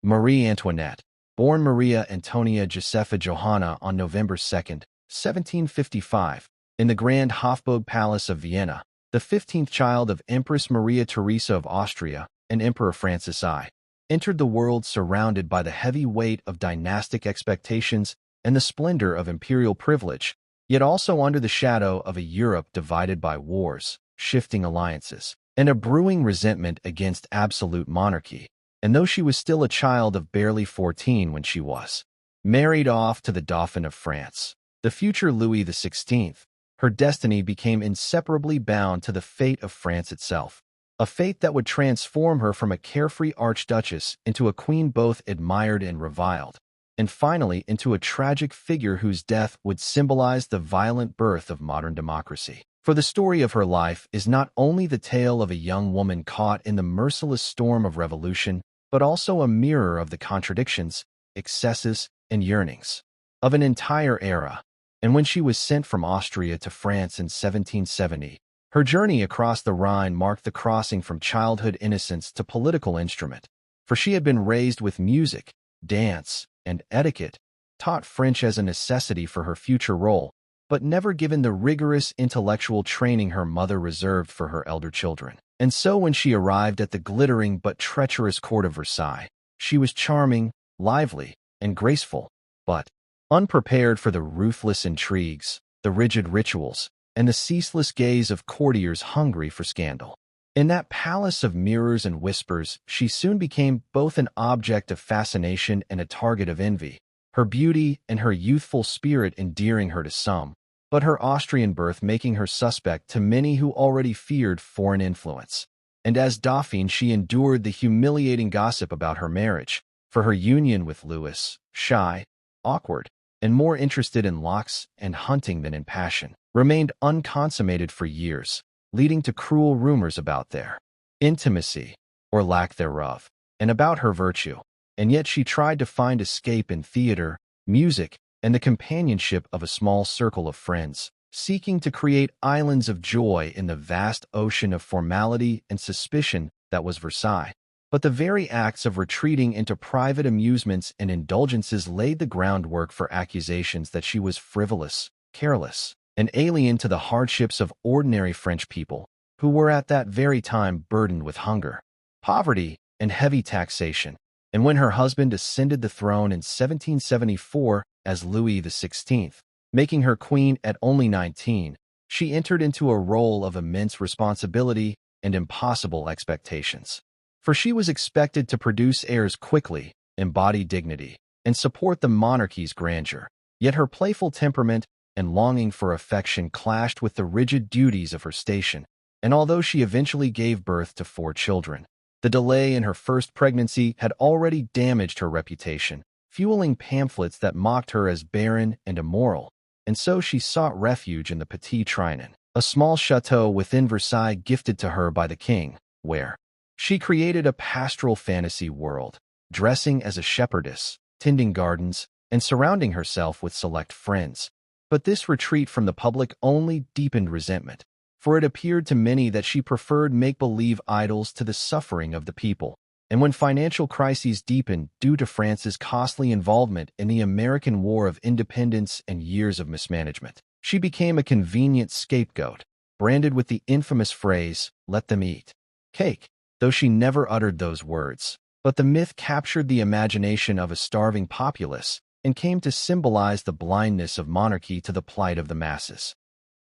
Marie Antoinette, born Maria Antonia Josepha Johanna on November 2, 1755, in the Grand Hofburg Palace of Vienna, the 15th child of Empress Maria Theresa of Austria and Emperor Francis I, entered the world surrounded by the heavy weight of dynastic expectations and the splendor of imperial privilege, yet also under the shadow of a Europe divided by wars, shifting alliances, and a brewing resentment against absolute monarchy. And though she was still a child of barely 14 when she was married off to the Dauphin of France, the future Louis XVI, her destiny became inseparably bound to the fate of France itself, a fate that would transform her from a carefree archduchess into a queen both admired and reviled, and finally into a tragic figure whose death would symbolize the violent birth of modern democracy. For the story of her life is not only the tale of a young woman caught in the merciless storm of revolution, but also a mirror of the contradictions, excesses, and yearnings of an entire era. And when she was sent from Austria to France in 1770, her journey across the Rhine marked the crossing from childhood innocence to political instrument. For she had been raised with music, dance, and etiquette, taught French as a necessity for her future role, but never given the rigorous intellectual training her mother reserved for her elder children. And so when she arrived at the glittering but treacherous court of Versailles, she was charming, lively, and graceful, but unprepared for the ruthless intrigues, the rigid rituals, and the ceaseless gaze of courtiers hungry for scandal. In that palace of mirrors and whispers, she soon became both an object of fascination and a target of envy, her beauty and her youthful spirit endearing her to some, but her Austrian birth making her suspect to many who already feared foreign influence. And as Dauphine she endured the humiliating gossip about her marriage, for her union with Louis, shy, awkward, and more interested in locks and hunting than in passion, remained unconsummated for years, leading to cruel rumors about their intimacy, or lack thereof, and about her virtue. And yet she tried to find escape in theater, music, and the companionship of a small circle of friends, seeking to create islands of joy in the vast ocean of formality and suspicion that was Versailles. But the very acts of retreating into private amusements and indulgences laid the groundwork for accusations that she was frivolous, careless, and alien to the hardships of ordinary French people, who were at that very time burdened with hunger, poverty, and heavy taxation. And when her husband ascended the throne in 1774 as Louis XVI, making her queen at only 19, she entered into a role of immense responsibility and impossible expectations. For she was expected to produce heirs quickly, embody dignity, and support the monarchy's grandeur. Yet her playful temperament and longing for affection clashed with the rigid duties of her station, and although she eventually gave birth to 4 children, the delay in her first pregnancy had already damaged her reputation, fueling pamphlets that mocked her as barren and immoral, and so she sought refuge in the Petit Trianon, a small chateau within Versailles gifted to her by the king, where she created a pastoral fantasy world, dressing as a shepherdess, tending gardens, and surrounding herself with select friends. But this retreat from the public only deepened resentment, for it appeared to many that she preferred make-believe idols to the suffering of the people. And when financial crises deepened due to France's costly involvement in the American War of Independence and years of mismanagement, she became a convenient scapegoat, branded with the infamous phrase, "Let them eat cake," though she never uttered those words. But the myth captured the imagination of a starving populace and came to symbolize the blindness of monarchy to the plight of the masses.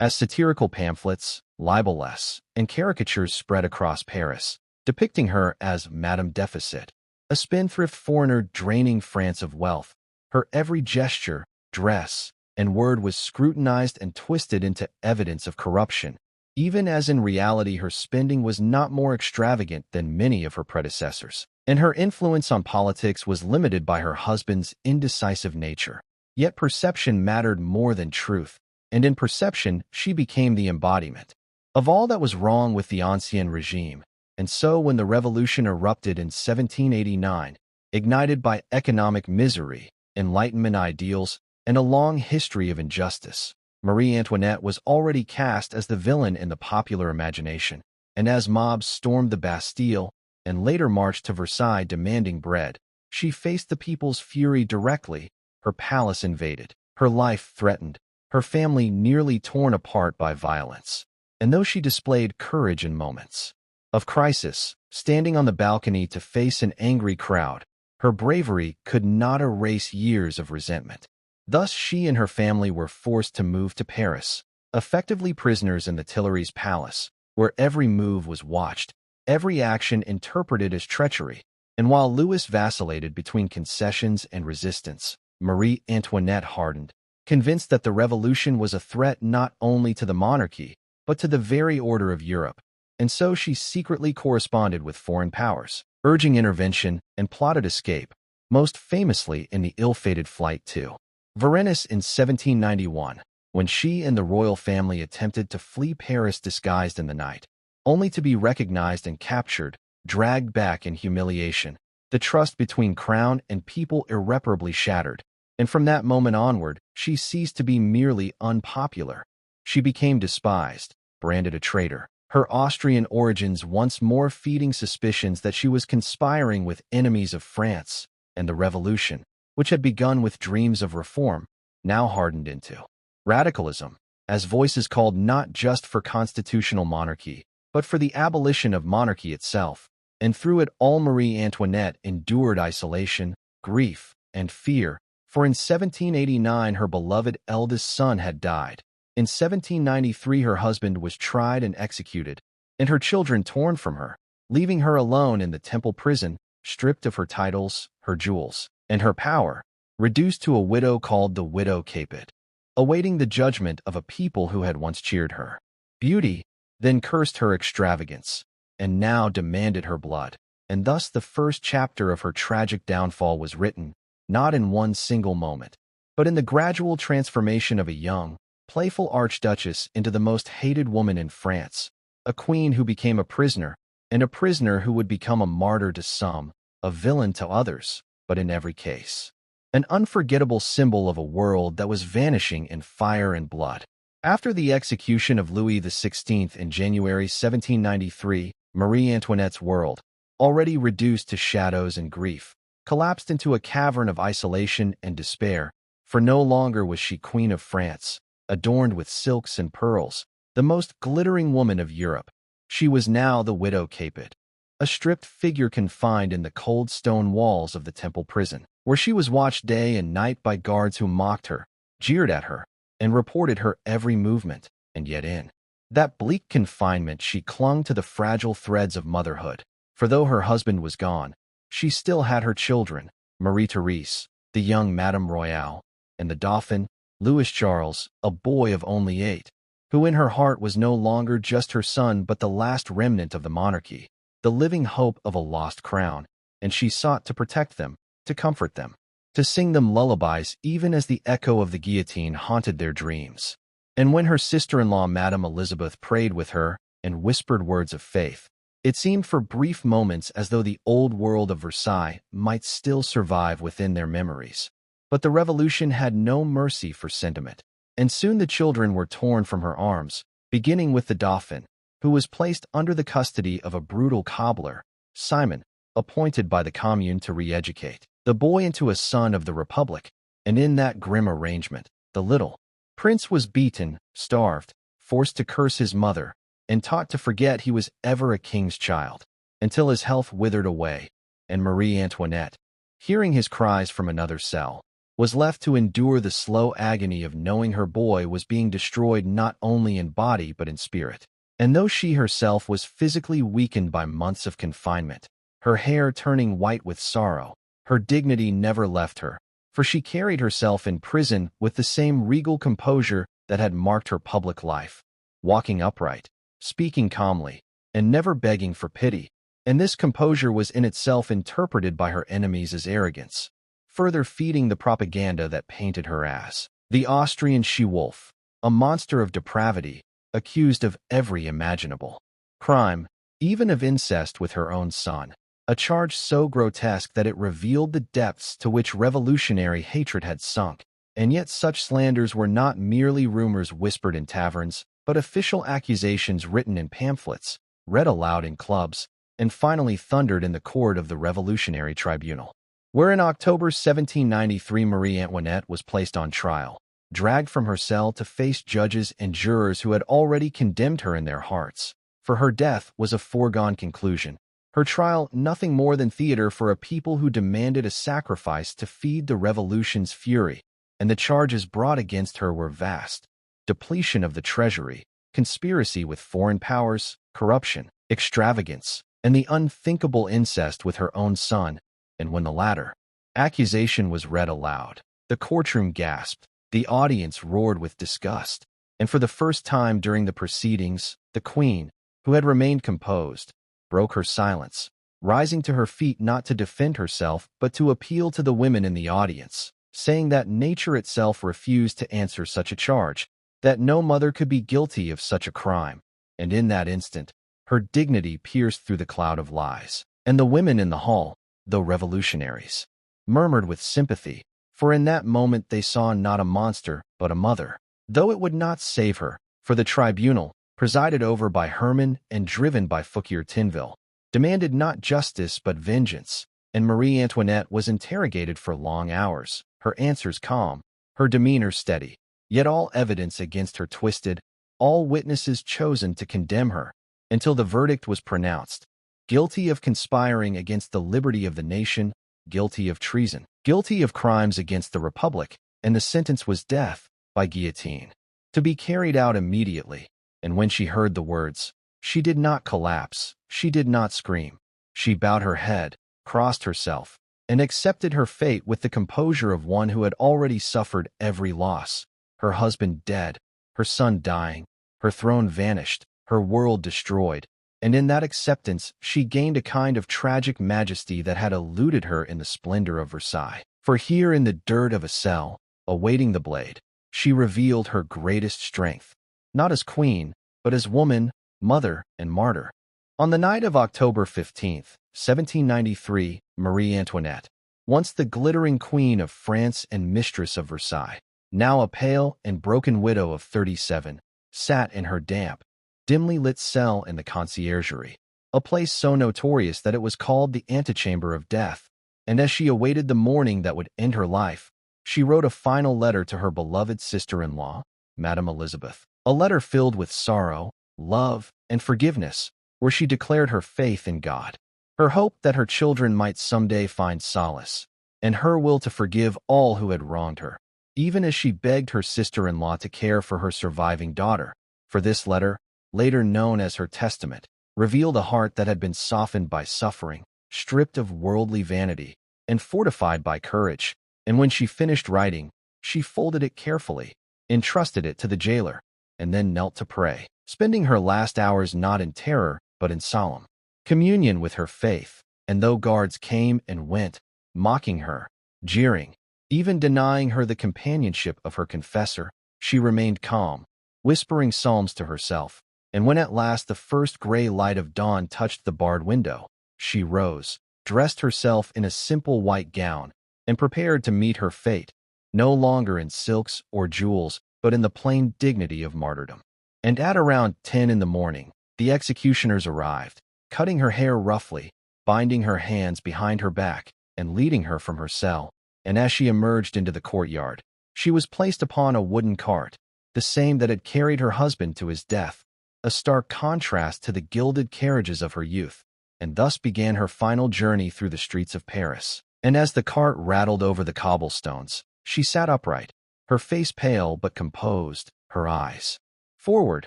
As satirical pamphlets, libellous, and caricatures spread across Paris, depicting her as Madame Déficit, a spendthrift foreigner draining France of wealth, her every gesture, dress, and word was scrutinized and twisted into evidence of corruption, even as in reality her spending was not more extravagant than many of her predecessors, and her influence on politics was limited by her husband's indecisive nature. Yet perception mattered more than truth, and in perception she became the embodiment of all that was wrong with the Ancien regime. And so when the revolution erupted in 1789, ignited by economic misery, Enlightenment ideals, and a long history of injustice, Marie Antoinette was already cast as the villain in the popular imagination, and as mobs stormed the Bastille and later marched to Versailles demanding bread, She faced the people's fury directly, her palace invaded, her life threatened, her family nearly torn apart by violence. And though she displayed courage in moments of crisis, standing on the balcony to face an angry crowd, her bravery could not erase years of resentment. Thus she and her family were forced to move to Paris, effectively prisoners in the Tuileries Palace, where every move was watched, every action interpreted as treachery. And while Louis vacillated between concessions and resistance, Marie Antoinette hardened, convinced that the revolution was a threat not only to the monarchy, but to the very order of Europe. And so she secretly corresponded with foreign powers, urging intervention and plotted escape, most famously in the ill-fated flight to Versailles in 1791, when she and the royal family attempted to flee Paris disguised in the night, only to be recognized and captured, dragged back in humiliation. The trust between crown and people irreparably shattered, and from that moment onward, she ceased to be merely unpopular. She became despised, branded a traitor, her Austrian origins once more feeding suspicions that she was conspiring with enemies of France, and the revolution, which had begun with dreams of reform, now hardened into radicalism, as voices called not just for constitutional monarchy, but for the abolition of monarchy itself. And through it all, Marie Antoinette endured isolation, grief, and fear, for in 1789 her beloved eldest son had died. In 1793 her husband was tried and executed, and her children torn from her, leaving her alone in the Temple prison, stripped of her titles, her jewels, and her power, reduced to a widow called the Widow Capet, awaiting the judgment of a people who had once cheered her beauty, then cursed her extravagance, and now demanded her blood. And thus the first chapter of her tragic downfall was written, not in one single moment, but in the gradual transformation of a young, playful archduchess into the most hated woman in France, a queen who became a prisoner, and a prisoner who would become a martyr to some, a villain to others, but in every case, an unforgettable symbol of a world that was vanishing in fire and blood. After the execution of Louis XVI in January 1793, Marie Antoinette's world, already reduced to shadows and grief, collapsed into a cavern of isolation and despair, for no longer was she Queen of France, adorned with silks and pearls, the most glittering woman of Europe. She was now the Widow Capet, a stripped figure confined in the cold stone walls of the Temple prison, where she was watched day and night by guards who mocked her, jeered at her, and reported her every movement. And yet in that bleak confinement she clung to the fragile threads of motherhood, for though her husband was gone, she still had her children, Marie-Therese, the young Madame Royale, and the Dauphin, Louis Charles, a boy of only 8, who in her heart was no longer just her son but the last remnant of the monarchy, the living hope of a lost crown, and she sought to protect them, to comfort them, to sing them lullabies even as the echo of the guillotine haunted their dreams. And when her sister-in-law Madame Élisabeth prayed with her and whispered words of faith, it seemed for brief moments as though the old world of Versailles might still survive within their memories. But the revolution had no mercy for sentiment, and soon the children were torn from her arms, beginning with the Dauphin, who was placed under the custody of a brutal cobbler, Simon, appointed by the Commune to re-educate the boy into a son of the Republic. And in that grim arrangement, the little prince was beaten, starved, forced to curse his mother, and taught to forget he was ever a king's child, until his health withered away, and Marie Antoinette, hearing his cries from another cell, was left to endure the slow agony of knowing her boy was being destroyed not only in body but in spirit. And though she herself was physically weakened by months of confinement, her hair turning white with sorrow, her dignity never left her, for she carried herself in prison with the same regal composure that had marked her public life, walking upright, speaking calmly, and never begging for pity. And this composure was in itself interpreted by her enemies as arrogance, further feeding the propaganda that painted her as the Austrian she-wolf, a monster of depravity, accused of every imaginable crime, even of incest with her own son, a charge so grotesque that it revealed the depths to which revolutionary hatred had sunk. And yet such slanders were not merely rumors whispered in taverns, but official accusations written in pamphlets, read aloud in clubs, and finally thundered in the court of the Revolutionary Tribunal. where in October 1793 Marie Antoinette was placed on trial, dragged from her cell to face judges and jurors who had already condemned her in their hearts. For her death was a foregone conclusion. Her trial nothing more than theater for a people who demanded a sacrifice to feed the revolution's fury, and the charges brought against her were vast: depletion of the treasury, conspiracy with foreign powers, corruption, extravagance, and the unthinkable incest with her own son. And when the latter accusation was read aloud, the courtroom gasped, the audience roared with disgust, and for the first time during the proceedings, the Queen, who had remained composed, broke her silence, rising to her feet not to defend herself but to appeal to the women in the audience, saying that nature itself refused to answer such a charge, that no mother could be guilty of such a crime. And in that instant, her dignity pierced through the cloud of lies, and the women in the hall, though revolutionaries, murmured with sympathy, for in that moment they saw not a monster but a mother, though it would not save her, for the tribunal, presided over by Herman and driven by Fouquier Tinville, demanded not justice but vengeance, and Marie Antoinette was interrogated for long hours, her answers calm, her demeanor steady, yet all evidence against her twisted, all witnesses chosen to condemn her, until the verdict was pronounced: guilty of conspiring against the liberty of the nation, guilty of treason, guilty of crimes against the Republic, and the sentence was death by guillotine, to be carried out immediately. And when she heard the words, she did not collapse, she did not scream. She bowed her head, crossed herself, and accepted her fate with the composure of one who had already suffered every loss: her husband dead, her son dying, her throne vanished, her world destroyed. And in that acceptance she gained a kind of tragic majesty that had eluded her in the splendor of Versailles. For here in the dirt of a cell, awaiting the blade, she revealed her greatest strength, not as queen, but as woman, mother, and martyr. On the night of October 15th, 1793, Marie Antoinette, once the glittering queen of France and mistress of Versailles, now a pale and broken widow of 37, sat in her damp, dimly lit cell in the Conciergerie, a place so notorious that it was called the antechamber of death, and as she awaited the morning that would end her life, she wrote a final letter to her beloved sister-in-law, Madame Élisabeth, a letter filled with sorrow, love, and forgiveness, where she declared her faith in God, her hope that her children might someday find solace, and her will to forgive all who had wronged her, even as she begged her sister-in-law to care for her surviving daughter. For this letter, later known as her testament, revealed a heart that had been softened by suffering, stripped of worldly vanity, and fortified by courage. And when she finished writing, she folded it carefully, entrusted it to the jailer, and then knelt to pray, spending her last hours not in terror but in solemn communion with her faith. And though guards came and went, mocking her, jeering, even denying her the companionship of her confessor, she remained calm, whispering psalms to herself. And when at last the first gray light of dawn touched the barred window, she rose, dressed herself in a simple white gown, and prepared to meet her fate, no longer in silks or jewels, but in the plain dignity of martyrdom. And at around 10 in the morning, the executioners arrived, cutting her hair roughly, binding her hands behind her back, and leading her from her cell. And as she emerged into the courtyard, she was placed upon a wooden cart, the same that had carried her husband to his death, a stark contrast to the gilded carriages of her youth. And thus began her final journey through the streets of Paris. And as the cart rattled over the cobblestones, she sat upright, her face pale but composed, her eyes forward,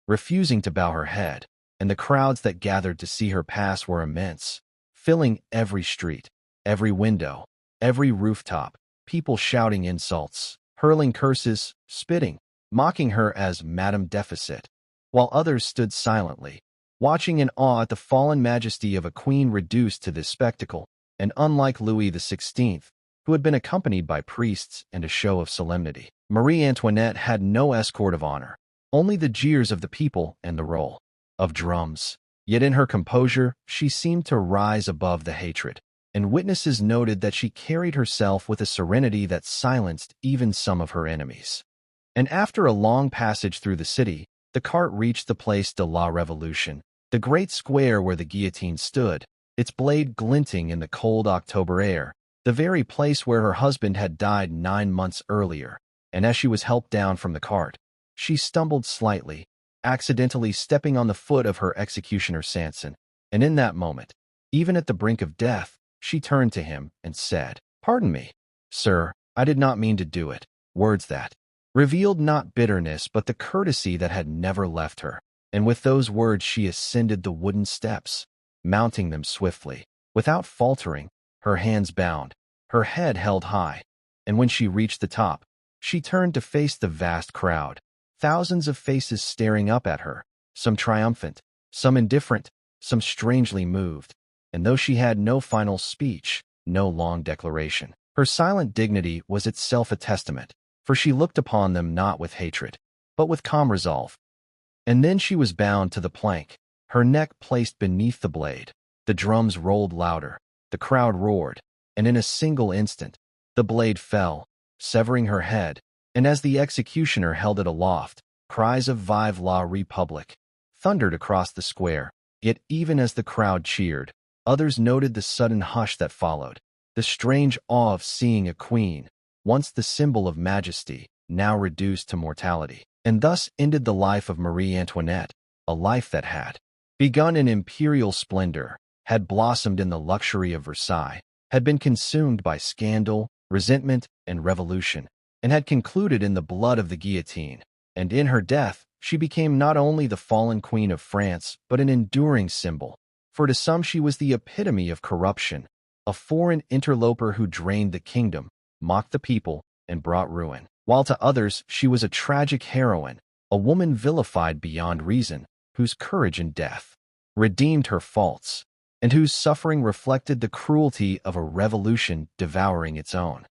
refusing to bow her head. And the crowds that gathered to see her pass were immense, filling every street, every window, every rooftop, people shouting insults, hurling curses, spitting, mocking her as Madame Déficit, while others stood silently, watching in awe at the fallen majesty of a queen reduced to this spectacle. And unlike Louis XVI, who had been accompanied by priests and a show of solemnity, Marie Antoinette had no escort of honor, only the jeers of the people and the roll of drums. Yet in her composure, she seemed to rise above the hatred, and witnesses noted that she carried herself with a serenity that silenced even some of her enemies. And after a long passage through the city, the cart reached the Place de la Révolution, the great square where the guillotine stood, its blade glinting in the cold October air. the very place where her husband had died 9 months earlier, and as she was helped down from the cart, she stumbled slightly, accidentally stepping on the foot of her executioner Sanson, and in that moment, even at the brink of death, she turned to him and said, "Pardon me, sir, I did not mean to do it," words that revealed not bitterness but the courtesy that had never left her. And with those words she ascended the wooden steps, mounting them swiftly, without faltering, her hands bound, her head held high, and when she reached the top, she turned to face the vast crowd, thousands of faces staring up at her, some triumphant, some indifferent, some strangely moved, and though she had no final speech, no long declaration, her silent dignity was itself a testament, for she looked upon them not with hatred, but with calm resolve. And then she was bound to the plank, her neck placed beneath the blade. The drums rolled louder, the crowd roared, and in a single instant, the blade fell, severing her head, and as the executioner held it aloft, cries of "Vive la République" thundered across the square. Yet even as the crowd cheered, others noted the sudden hush that followed, the strange awe of seeing a queen, once the symbol of majesty, now reduced to mortality. And thus ended the life of Marie Antoinette, a life that had begun in imperial splendor, had blossomed in the luxury of Versailles, had been consumed by scandal, resentment, and revolution, and had concluded in the blood of the guillotine. And in her death, she became not only the fallen queen of France, but an enduring symbol. For to some she was the epitome of corruption, a foreign interloper who drained the kingdom, mocked the people, and brought ruin. While to others she was a tragic heroine, a woman vilified beyond reason, whose courage in death redeemed her faults, and whose suffering reflected the cruelty of a revolution devouring its own.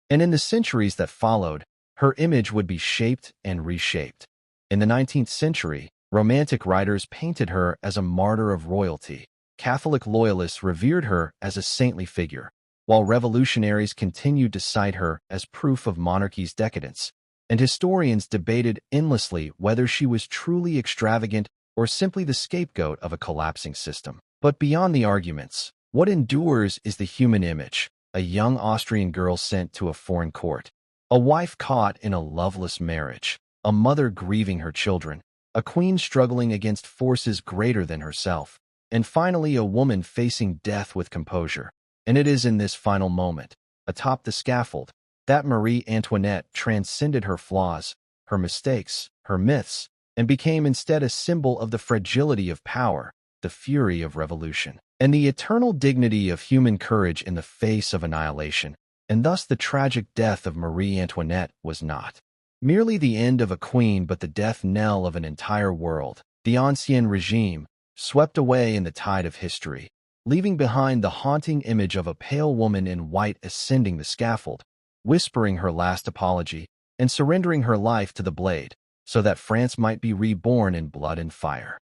And in the centuries that followed, her image would be shaped and reshaped. In the 19th century, Romantic writers painted her as a martyr of royalty. Catholic loyalists revered her as a saintly figure, while revolutionaries continued to cite her as proof of monarchy's decadence, and historians debated endlessly whether she was truly extravagant or simply the scapegoat of a collapsing system. But beyond the arguments, what endures is the human image: a young Austrian girl sent to a foreign court, a wife caught in a loveless marriage, a mother grieving her children, a queen struggling against forces greater than herself, and finally a woman facing death with composure. And it is in this final moment, atop the scaffold, that Marie Antoinette transcended her flaws, her mistakes, her myths, and became instead a symbol of the fragility of power, the fury of revolution, and the eternal dignity of human courage in the face of annihilation. And thus the tragic death of Marie Antoinette was not merely the end of a queen but the death knell of an entire world. The Ancien Regime swept away in the tide of history, leaving behind the haunting image of a pale woman in white ascending the scaffold, whispering her last apology, and surrendering her life to the blade, so that France might be reborn in blood and fire.